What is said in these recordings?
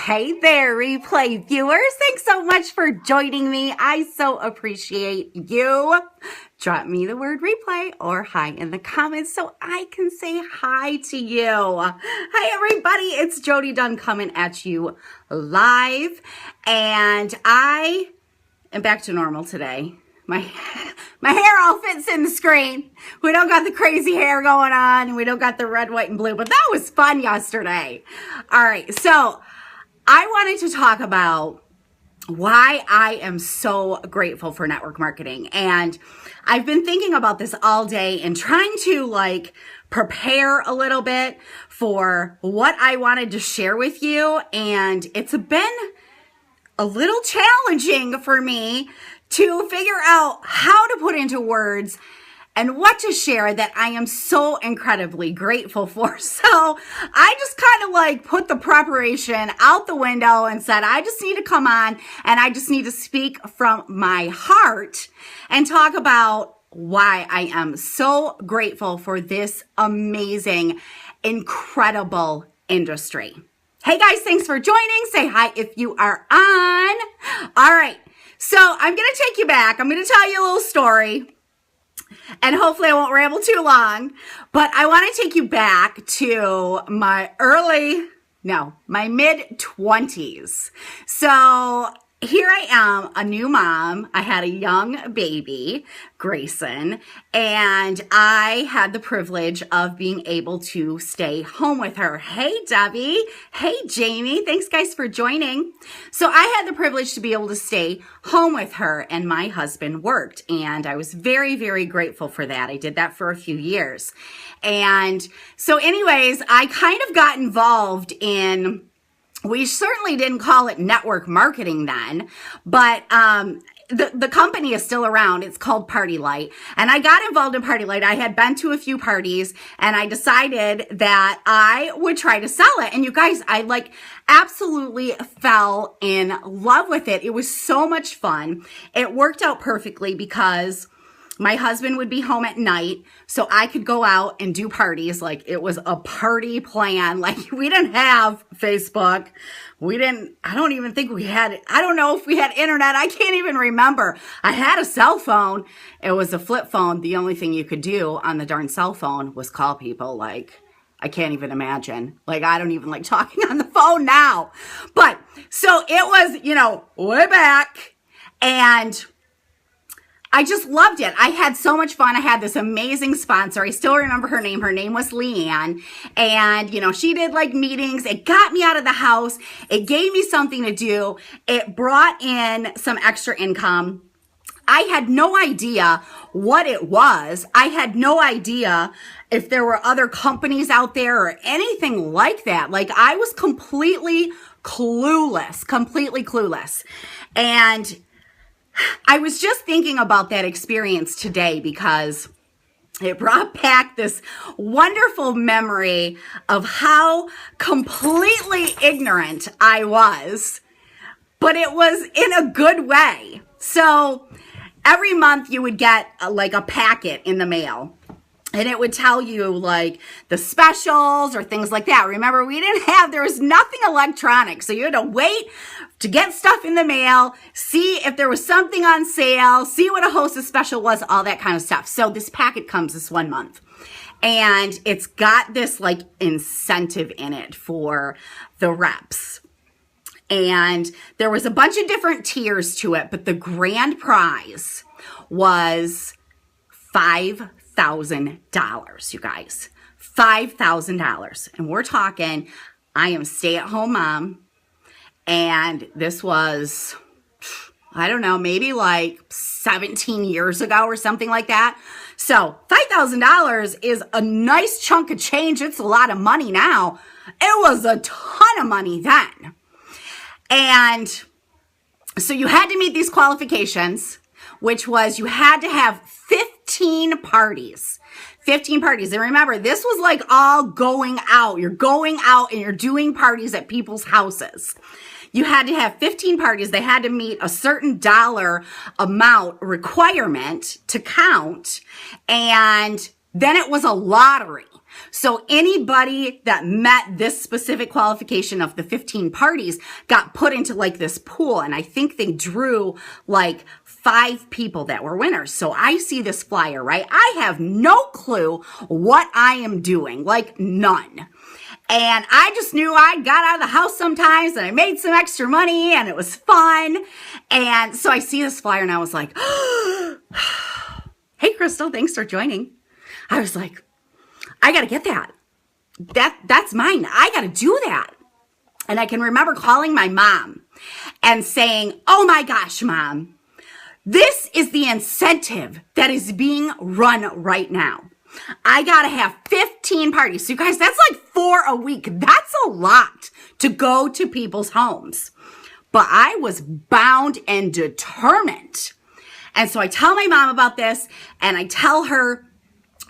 Hey there, replay viewers. Thanks so much for joining me. I so appreciate you. Drop me the word replay or hi in the comments so I can say hi to you. Hi, everybody. It's Jodi Dunn coming at you live. And I am back to normal today. My hair all fits in the screen. We don't got the crazy hair going on. And we don't got the red, white, and blue. But that was fun yesterday. All right. So I wanted to talk about why I am so grateful for network marketing. And I've been thinking about this all day and trying to prepare a little bit for what I wanted to share with you. And it's been a little challenging for me to figure out how to put into words and what to share that I am so incredibly grateful for. So I just kind of put the preparation out the window and said, I just need to come on and I just need to speak from my heart and talk about why I am so grateful for this amazing, incredible industry. Hey guys, thanks for joining. Say hi if you are on. All right. So I'm going to take you back. I'm going to tell you a little story. And hopefully I won't ramble too long, but I want to take you back to my mid-20s. So here I am, a new mom. I had a young baby, Grayson, and I had the privilege of being able to stay home with her. Hey, Debbie. Hey, Jamie. Thanks, guys, for joining. So I had the privilege to be able to stay home with her, and my husband worked, and I was very, very grateful for that. I did that for a few years. And so anyways, I kind of got involved in, we certainly didn't call it network marketing then, but the company is still around. It's called Party Light. And I got involved in Party Light. I had been to a few parties and I decided that I would try to sell it. And you guys, I absolutely fell in love with it. It was so much fun. It worked out perfectly because my husband would be home at night, so I could go out and do parties. It was a party plan. We didn't have Facebook. I don't know if we had internet. I can't even remember. I had a cell phone. It was a flip phone. The only thing you could do on the darn cell phone was call people. I can't even imagine. I don't even like talking on the phone now. But so it was, way back, and I just loved it. I had so much fun. I had this amazing sponsor. I still remember her name. Her name was Leanne. And, she did meetings. It got me out of the house. It gave me something to do. It brought in some extra income. I had no idea what it was. I had no idea if there were other companies out there or anything like that. I was completely clueless. And I was just thinking about that experience today because it brought back this wonderful memory of how completely ignorant I was, but it was in a good way. So every month you would get a packet in the mail. And it would tell you the specials or things like that. Remember, there was nothing electronic. So you had to wait to get stuff in the mail, see if there was something on sale, see what a hostess special was, all that kind of stuff. So this packet comes this one month. And it's got this incentive in it for the reps. And there was a bunch of different tiers to it, but the grand prize was $5,000, you guys. $5,000. And we're talking, I am stay-at-home mom. And this was, I don't know, maybe 17 years ago or something like that. So $5,000 is a nice chunk of change. It's a lot of money now. It was a ton of money then. And so you had to meet these qualifications, which was you had to have 15 parties. 15 parties. And remember, this was all going out. You're going out and you're doing parties at people's houses. You had to have 15 parties. They had to meet a certain dollar amount requirement to count. And then it was a lottery. So anybody that met this specific qualification of the 15 parties got put into like this pool. And I think they drew like 5 people that were winners. So I see this flyer, right? I have no clue what I am doing, like none. And I just knew I got out of the house sometimes and I made some extra money and it was fun. And so I see this flyer and I was like, hey, Crystal, thanks for joining. I was like, I got to get that. That's mine. I got to do that. And I can remember calling my mom and saying, oh my gosh, Mom, this is the incentive that is being run right now. I got to have 15 parties. So you guys, that's like 4 a week. That's a lot to go to people's homes. But I was bound and determined. And so I tell my mom about this and I tell her,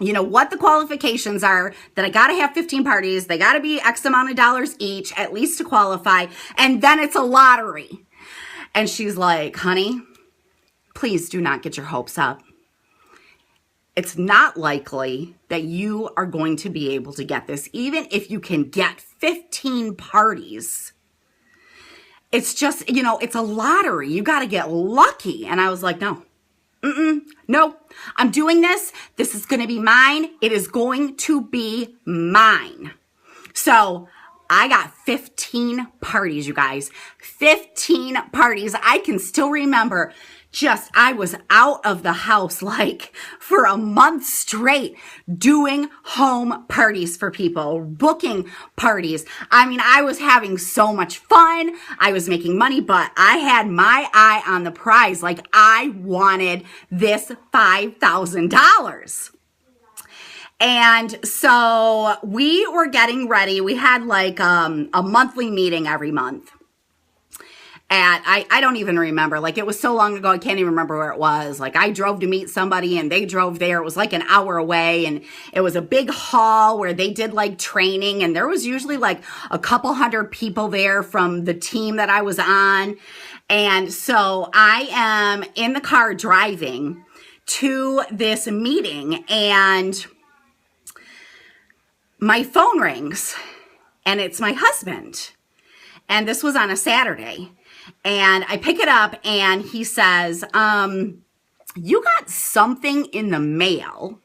you know, what the qualifications are, that I got to have 15 parties. They got to be X amount of dollars each, at least to qualify. And then it's a lottery. And she's like, honey, please do not get your hopes up. It's not likely that you are going to be able to get this, even if you can get 15 parties. It's just, you know, it's a lottery. You got to get lucky. And I was like, no, no, I'm doing this. This is going to be mine. It is going to be mine. So I got 15 parties, you guys, 15 parties. I can still remember I was out of the house like for a month straight doing home parties for people, booking parties. I mean, I was having so much fun. I was making money, but I had my eye on the prize. Like I wanted this $5,000. And so we were getting ready. We had like a monthly meeting every month. And I don't even remember. Like, it was so long ago, I can't even remember where it was. Like, I drove to meet somebody and they drove there. It was like an hour away. And it was a big hall where they did like training. And there was usually like a couple hundred people there from the team that I was on. And so I am in the car driving to this meeting and my phone rings and it's my husband. And this was on a Saturday. And I pick it up and he says, you got something in the mail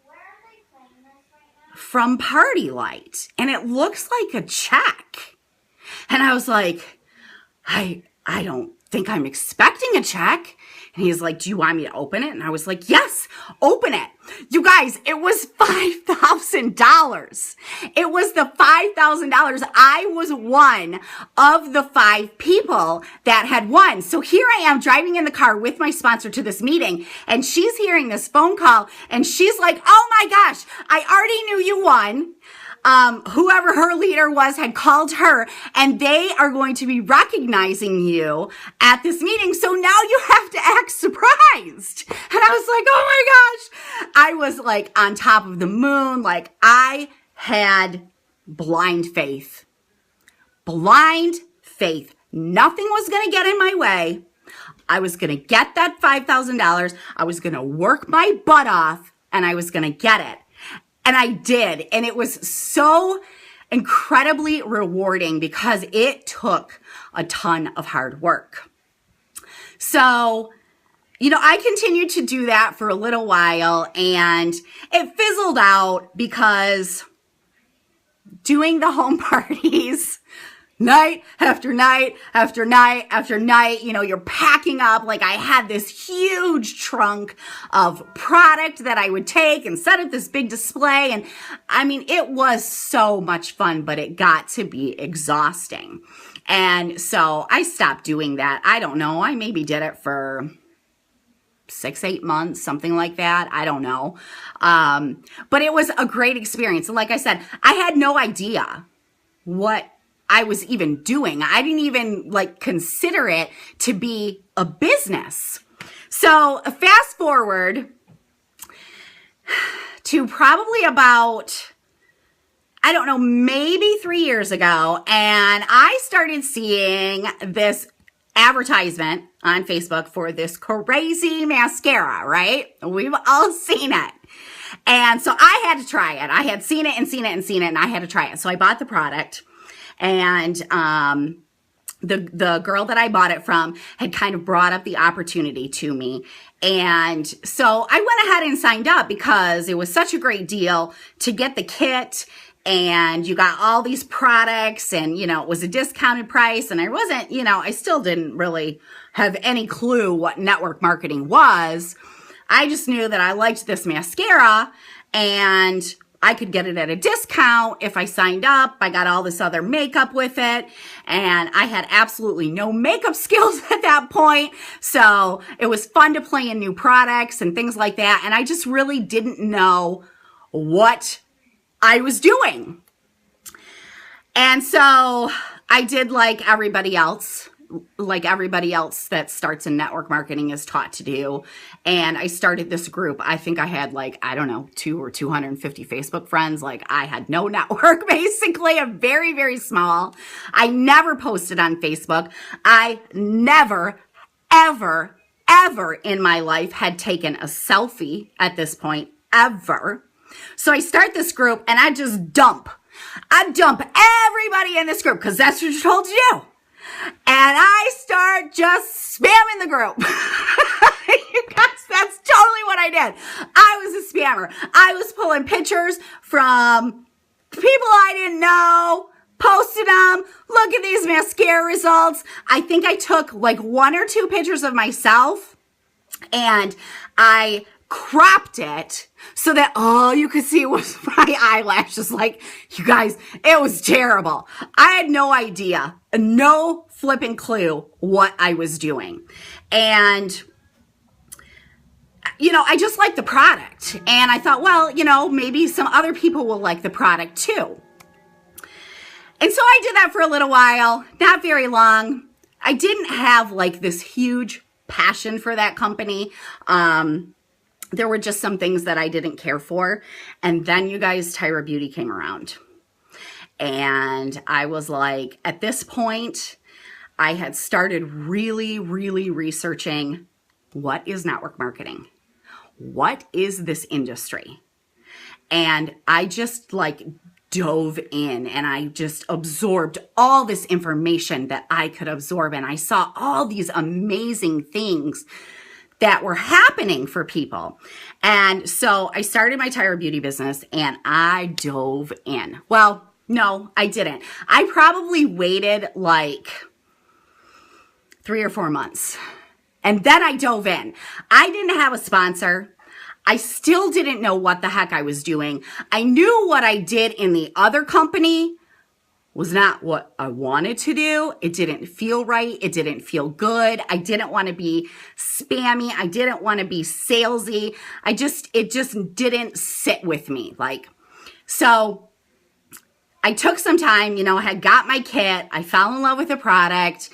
from Party Light and it looks like a check. And I was like, I don't think I'm expecting a check. And he's like, do you want me to open it? And I was like, yes, open it. You guys, it was $5,000. It was the $5,000. I was one of the 5 people that had won. So here I am driving in the car with my sponsor to this meeting and she's hearing this phone call and she's like, oh my gosh, I already knew you won. Whoever her leader was had called her and they are going to be recognizing you at this meeting. So now you have to act surprised. And I was like, oh my gosh. I was like on top of the moon. Like I had blind faith. Blind faith. Nothing was going to get in my way. I was going to get that $5,000. I was going to work my butt off and I was going to get it. And I did. And it was so incredibly rewarding because it took a ton of hard work. So, you know, I continued to do that for a little while and it fizzled out because doing the home parties night after night after night after night, you know, you're packing up. Like I had this huge trunk of product that I would take and set at this big display. And I mean, it was so much fun, but it got to be exhausting. And so I stopped doing that. I don't know. I maybe did it for 6-8 months, something like that. I don't know. But it was a great experience. And like I said, I had no idea what I was even doing. I didn't even like consider it to be a business. So fast forward to probably about, I don't know, maybe 3 years ago. And I started seeing this advertisement on Facebook for this crazy mascara, right? We've all seen it. And so I had to try it. I had seen it and seen it and seen it, and I had to try it. So I bought the product, and the girl that I bought it from had kind of brought up the opportunity to me. And so I went ahead and signed up because it was such a great deal to get the kit, and you got all these products, and, you know, it was a discounted price, and I wasn't, you know, I still didn't really have any clue what network marketing was. I just knew that I liked this mascara, and I could get it at a discount if I signed up. I got all this other makeup with it, and I had absolutely no makeup skills at that point. So it was fun to play in new products and things like that. And I just really didn't know what I was doing. And so I did like everybody else that starts in network marketing is taught to do. And I started this group. I think I had 2 or 250 Facebook friends. Like, I had no network, basically. I'm very, very small. I never posted on Facebook. I never, ever, ever in my life had taken a selfie at this point, ever. So I start this group, and I just dump everybody in this group, because that's what you're told to do. And I start just spamming the group. You guys, that's totally what I did. I was a spammer. I was pulling pictures from people I didn't know, posted them. Look at these mascara results. I think I took like 1 or 2 pictures of myself, and I cropped it so that all you could see was my eyelashes. Like, you guys, it was terrible. I had no idea, no flipping clue what I was doing. And, you know, I just liked the product. And I thought, well, you know, maybe some other people will like the product too. And so I did that for a little while, not very long. I didn't have like this huge passion for that company. There were just some things that I didn't care for. And then, you guys, Tyra Beauty came around. And I was like, at this point, I had started really, really researching, what is network marketing? What is this industry? And I just dove in, and I just absorbed all this information that I could absorb. And I saw all these amazing things that were happening for people. And so I started my Tyra Beauty business, and I dove in. Well, no, I didn't. I probably waited like 3 or 4 months, and then I dove in. I didn't have a sponsor. I still didn't know what the heck I was doing. I knew what I did in the other company was not what I wanted to do. It didn't feel right. It didn't feel good. I didn't want to be spammy. I didn't want to be salesy. It just didn't sit with me. So I took some time, I had got my kit. I fell in love with the product.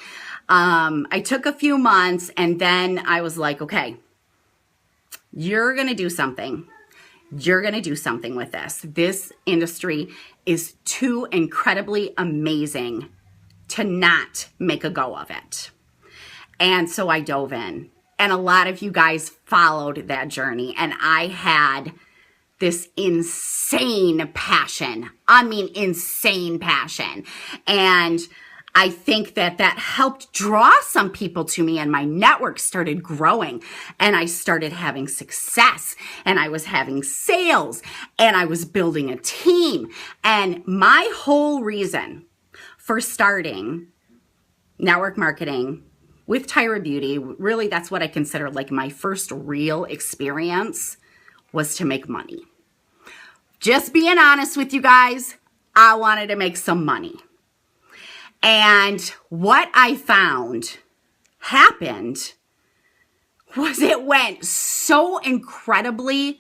I took a few months, and then I was like, okay, you're going to do something. You're going to do something with this. This industry is too incredibly amazing to not make a go of it. And so I dove in. And a lot of you guys followed that journey. And I had this insane passion. I mean, insane passion. And I think that helped draw some people to me, and my network started growing, and I started having success, and I was having sales, and I was building a team. And my whole reason for starting network marketing with Tyra Beauty, really that's what I consider like my first real experience, was to make money. Just being honest with you guys, I wanted to make some money. And what I found happened was it went so incredibly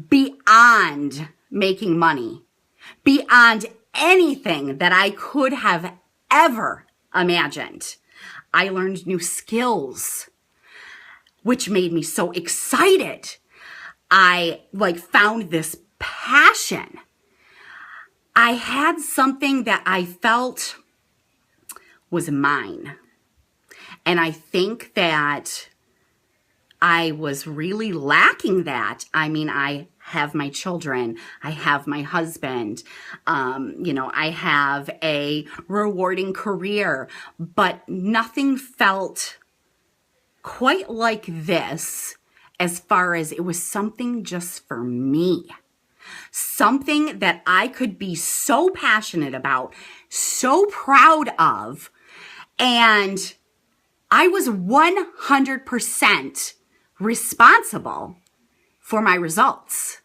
beyond making money, beyond anything that I could have ever imagined. I learned new skills, which made me so excited. I found this passion. I had something that I felt was mine. And I think that I was really lacking that. I mean, I have my children. I have my husband. I have a rewarding career, but nothing felt quite like this as far as it was something just for me. Something that I could be so passionate about, so proud of, and I was 100% responsible for my results.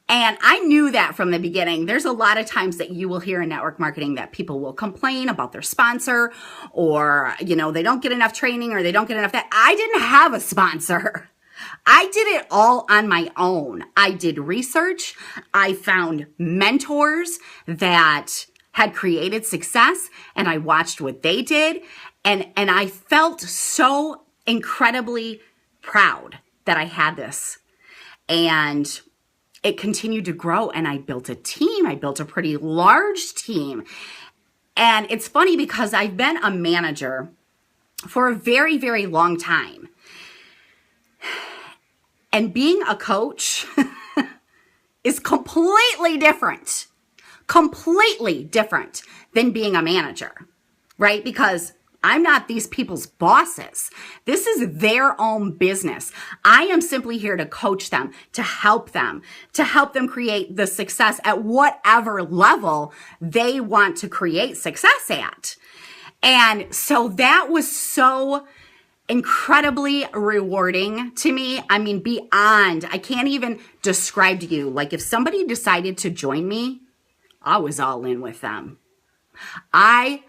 And I knew that from the beginning. There's a lot of times that you will hear in network marketing that people will complain about their sponsor, or, they don't get enough training, or they don't get enough that. I didn't have a sponsor. I did it all on my own. I did research. I found mentors that had created success, and I watched what they did. And I felt so incredibly proud that I had this. And it continued to grow, and I built a team. I built a pretty large team. And it's funny because I've been a manager for a very, very long time. And being a coach is completely different than being a manager, right? Because I'm not these people's bosses. This is their own business. I am simply here to coach them, to help them create the success at whatever level they want to create success at. And so that was so incredibly rewarding to me. I mean, beyond, I can't even describe to you. Like, if somebody decided to join me, I was all in with them. I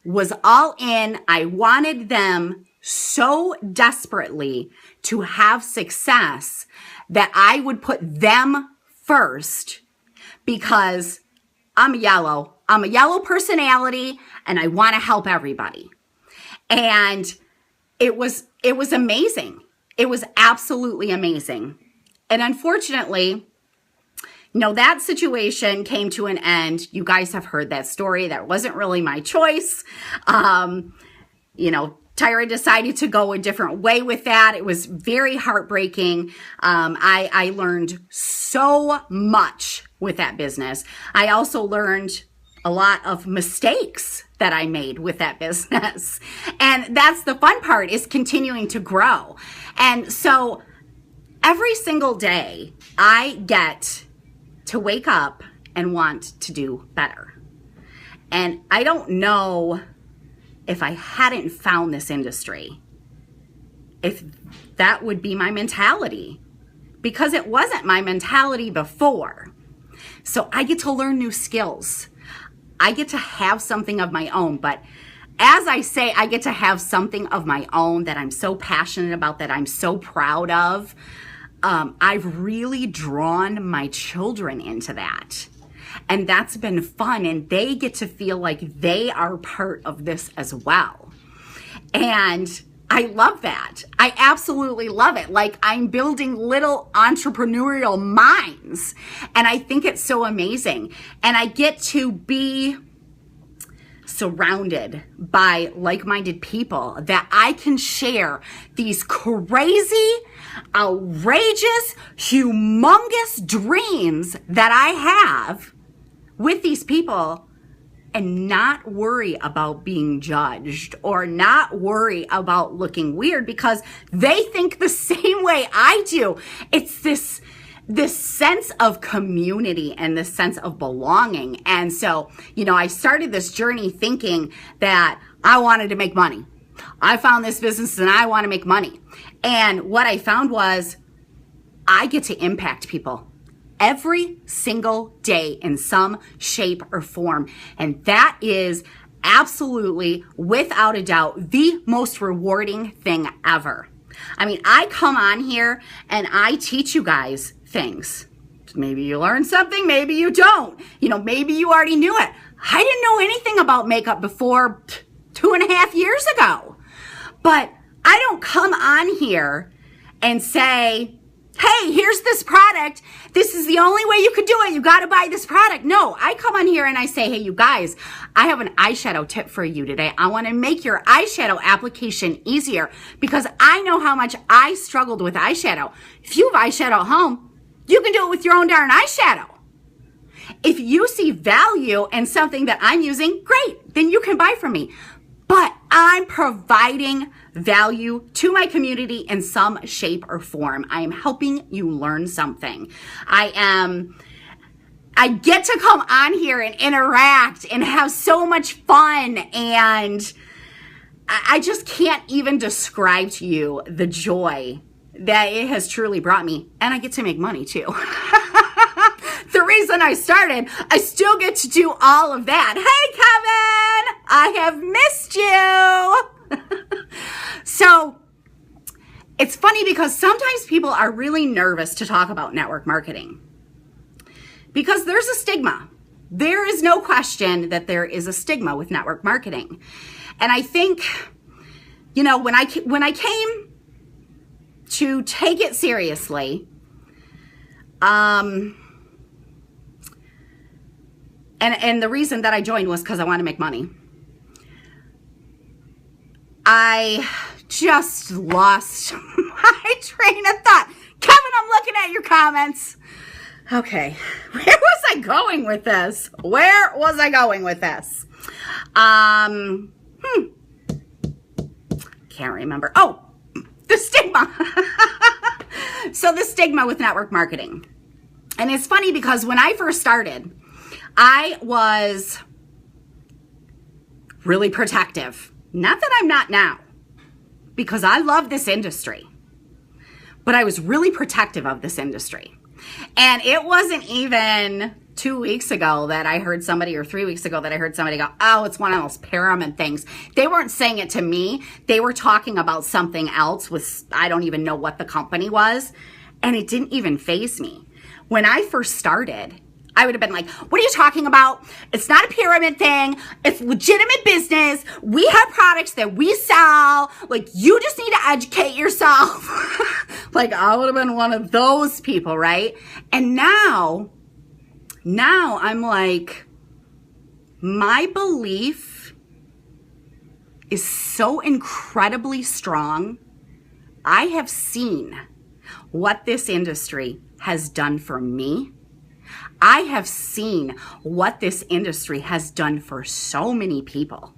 was all in. I wanted them so desperately to have success that I would put them first, because I'm a yellow personality, and I want to help everybody. And it was amazing. It was absolutely amazing. And unfortunately, that situation came to an end. You guys have heard that story. That wasn't really my choice. Tyra decided to go a different way with that. It was very heartbreaking. I learned so much with that business. I also learned a lot of mistakes that I made with that business. And that's the fun part, is continuing to grow. And so every single day I get to wake up and want to do better. And I don't know if I hadn't found this industry, if that would be my mentality, because it wasn't my mentality before. So I get to learn new skills. I get to have something of my own. But as I say, I get to have something of my own that I'm so passionate about, that I'm so proud of. I've really drawn my children into that. And that's been fun. And they get to feel like they are part of this as well. And I love that. I absolutely love it. Like, I'm building little entrepreneurial minds. And I think it's so amazing. And I get to be surrounded by like-minded people that I can share these crazy, outrageous, humongous dreams that I have with these people, and not worry about being judged, or not worry about looking weird, because they think the same way I do. It's this sense of community and this sense of belonging. And so, I started this journey thinking that I wanted to make money. I found this business and I want to make money. And what I found was I get to impact people every single day in some shape or form. And that is absolutely, without a doubt, the most rewarding thing ever. I mean, I come on here and I teach you guys things. Maybe you learn something, maybe you don't. Maybe you already knew it. I didn't know anything about makeup before 2.5 years ago. But I don't come on here and say, hey, here's this product. This is the only way you could do it. You got to buy this product. No, I come on here and I say, hey, you guys, I have an eyeshadow tip for you today. I want to make your eyeshadow application easier, because I know how much I struggled with eyeshadow. If you have eyeshadow at home, You can do it with your own darn eyeshadow. If you see value in something that I'm using, great, then you can buy from me. But I'm providing value to my community in some shape or form. I am helping you learn something. I get to come on here and interact and have so much fun, and I just can't even describe to you the joy that it has truly brought me. And I get to make money too. The reason I started, I still get to do all of that. Hey, Kevin, I have missed you. So it's funny because sometimes people are really nervous to talk about network marketing because there's a stigma. There is no question that there is a stigma with network marketing. And I think, you know, when I came to take it seriously, and the reason that I joined was because I wanted to make money. I just lost my train of thought. Kevin, I'm looking at your comments. Okay, where was I going with this? Can't remember. Oh, the stigma. So the stigma with network marketing. And it's funny because when I first started, I was really protective. Not that I'm not now, because I love this industry, but I was really protective of this industry. And it wasn't even 2 weeks ago that I heard somebody, or 3 weeks ago that I heard somebody go, oh, it's one of those pyramid things. They weren't saying it to me. They were talking about something else with, I don't even know what the company was. And it didn't even faze me. When I first started, I would have been like, what are you talking about? It's not a pyramid thing. It's legitimate business. We have products that we sell. Like, you just need to educate yourself. Like, I would have been one of those people, right? And now I'm like, my belief is so incredibly strong. I have seen what this industry has done for me. I have seen what this industry has done for so many people.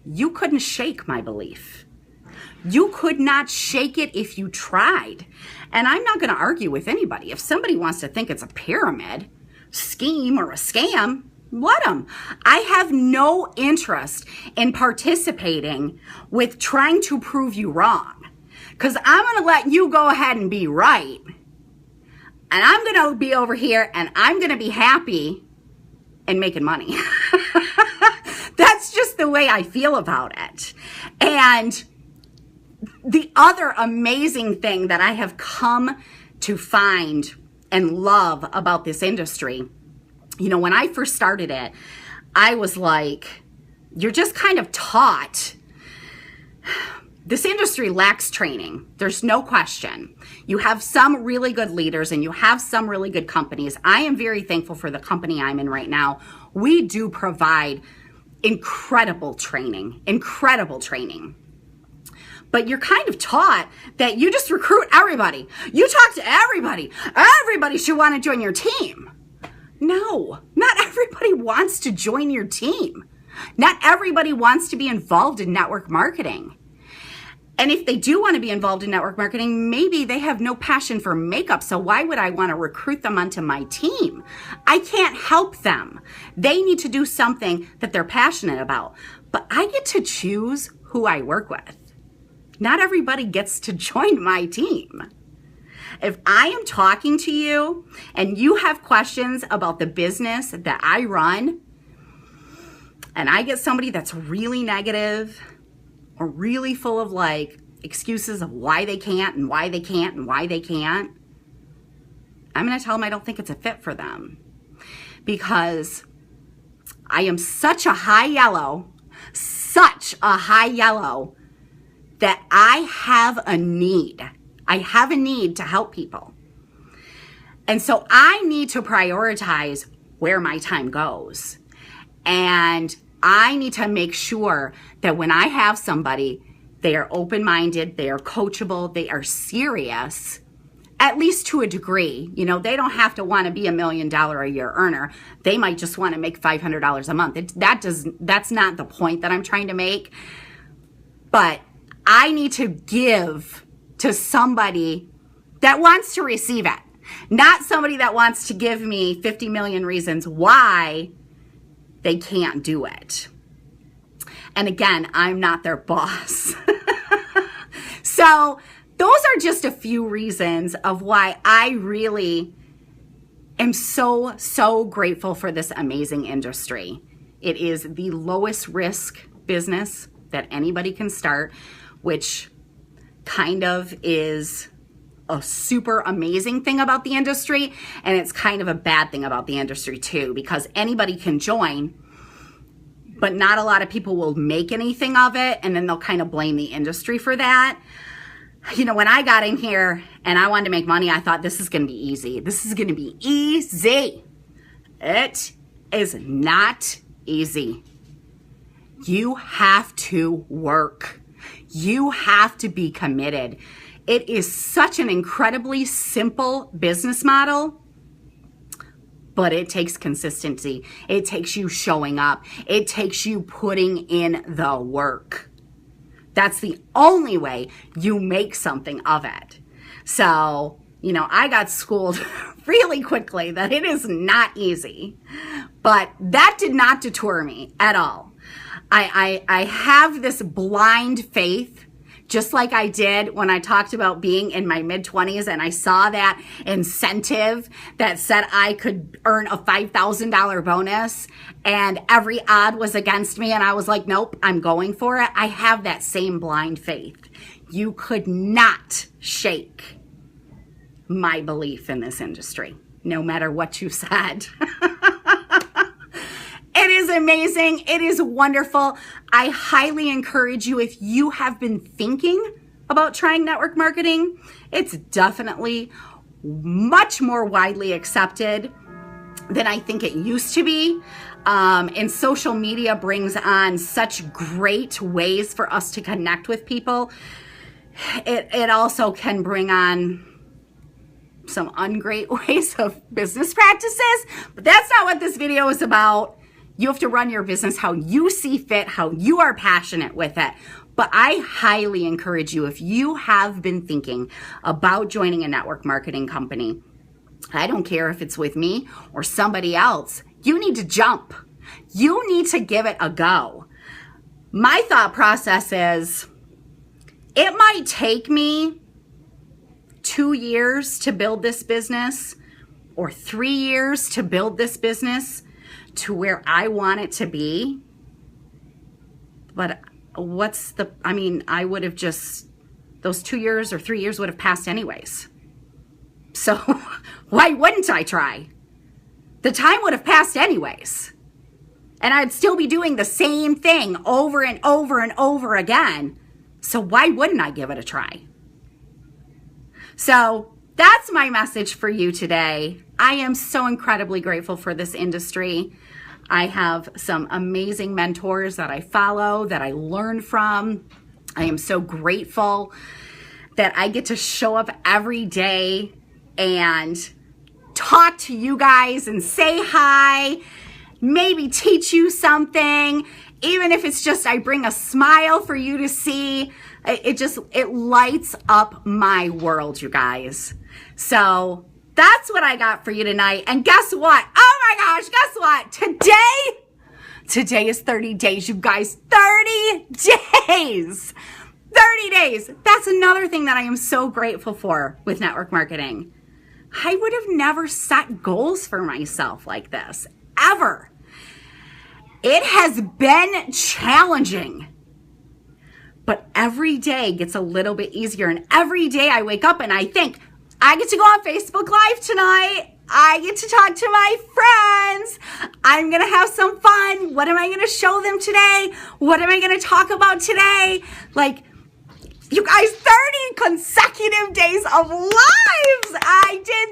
You couldn't shake my belief. You could not shake it if you tried. And I'm not going to argue with anybody. If somebody wants to think it's a pyramid scheme or a scam, let them. I have no interest in participating with trying to prove you wrong, because I'm going to let you go ahead and be right. And I'm going to be over here and I'm going to be happy and making money. That's just the way I feel about it. And the other amazing thing that I have come to find and love about this industry, you know, when I first started it, I was like, you're just kind of taught. This industry lacks training. There's no question. You have some really good leaders and you have some really good companies. I am very thankful for the company I'm in right now. We do provide incredible training. But you're kind of taught that you just recruit everybody. You talk to everybody. Everybody should want to join your team. No, not everybody wants to join your team. Not everybody wants to be involved in network marketing. And if they do want to be involved in network marketing, maybe they have no passion for makeup. So why would I want to recruit them onto my team? I can't help them. They need to do something that they're passionate about. But I get to choose who I work with. Not everybody gets to join my team. If I am talking to you and you have questions about the business that I run, and I get somebody that's really negative, or really full of like excuses of why they can't and why they can't and why they can't, I'm going to tell them I don't think it's a fit for them, because I am such a high yellow that I have a need. I have a need to help people. And so I need to prioritize where my time goes. And I need to make sure that when I have somebody, they are open-minded, they are coachable, they are serious, at least to a degree. You know, they don't have to want to be $1 million a year earner. They might just want to make $500 a month. That's not the point that I'm trying to make. But I need to give to somebody that wants to receive it, not somebody that wants to give me 50 million reasons why they can't do it. And again, I'm not their boss. So those are just a few reasons of why I really am so grateful for this amazing industry. It is the lowest risk business that anybody can start, which kind of is a super amazing thing about the industry. And it's kind of a bad thing about the industry too, because anybody can join, but not a lot of people will make anything of it. And then they'll kind of blame the industry for that. You know, when I got in here and I wanted to make money, I thought this is going to be easy. This is going to be easy. It is not easy. You have to work. You have to be committed. It is such an incredibly simple business model, but it takes consistency. It takes you showing up. It takes you putting in the work. That's the only way you make something of it. So, you know, I got schooled really quickly that it is not easy, but that did not deter me at all. I have this blind faith, just like I did when I talked about being in my mid-20s and I saw that incentive that said I could earn a $5,000 bonus and every odd was against me and I was like, nope, I'm going for it. I have that same blind faith. You could not shake my belief in this industry, no matter what you said. It is amazing. It is wonderful. I highly encourage you, if you have been thinking about trying network marketing, it's definitely much more widely accepted than I think it used to be. And social media brings on such great ways for us to connect with people. It also can bring on some ungreat ways of business practices, but that's not what this video is about. You have to run your business how you see fit, how you are passionate with it. But I highly encourage you, if you have been thinking about joining a network marketing company, I don't care if it's with me or somebody else, you need to jump. You need to give it a go. My thought process is, it might take me 2 years to build this business or 3 years to build this business to where I want it to be. But I would have just, those 2 years or 3 years would have passed anyways. So why wouldn't I try? The time would have passed anyways. And I'd still be doing the same thing over and over and over again. So why wouldn't I give it a try? So that's my message for you today. I am so incredibly grateful for this industry. I have some amazing mentors that I follow, that I learn from. I am so grateful that I get to show up every day and talk to you guys and say hi, maybe teach you something, even if it's just I bring a smile for you to see. It lights up my world, you guys. So that's what I got for you tonight. And guess what? Oh my gosh, guess what? Today is 30 days, you guys. 30 days. 30 days. That's another thing that I am so grateful for with network marketing. I would have never set goals for myself like this, ever. It has been challenging. But every day gets a little bit easier. And every day I wake up and I think, I get to go on Facebook Live tonight. I get to talk to my friends. I'm going to have some fun. What am I going to show them today? What am I going to talk about today? Like, you guys, 30 consecutive days of lives. I did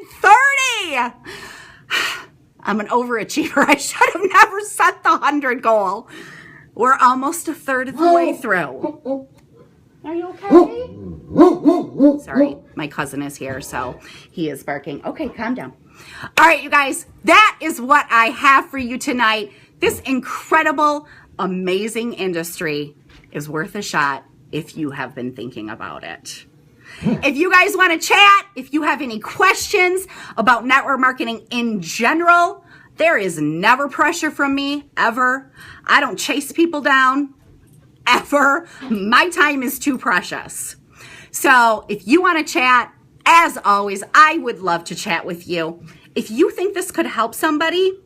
30. I'm an overachiever. I should have never set the 100 goal. We're almost a third of the way through. Are you okay? Sorry, my cousin is here, so he is barking. Okay, calm down. All right, you guys, that is what I have for you tonight. This incredible, amazing industry is worth a shot if you have been thinking about it. If you guys want to chat, if you have any questions about network marketing in general, there is never pressure from me, ever. I don't chase people down, ever. My time is too precious. So if you want to chat, as always, I would love to chat with you. If you think this could help somebody,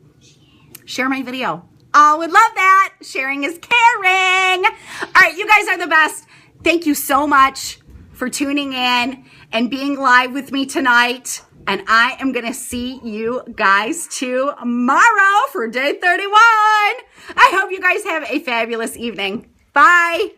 share my video. I would love that. Sharing is caring. All right, you guys are the best. Thank you so much for tuning in and being live with me tonight. And I am going to see you guys tomorrow for day 31. I hope you guys have a fabulous evening. Bye.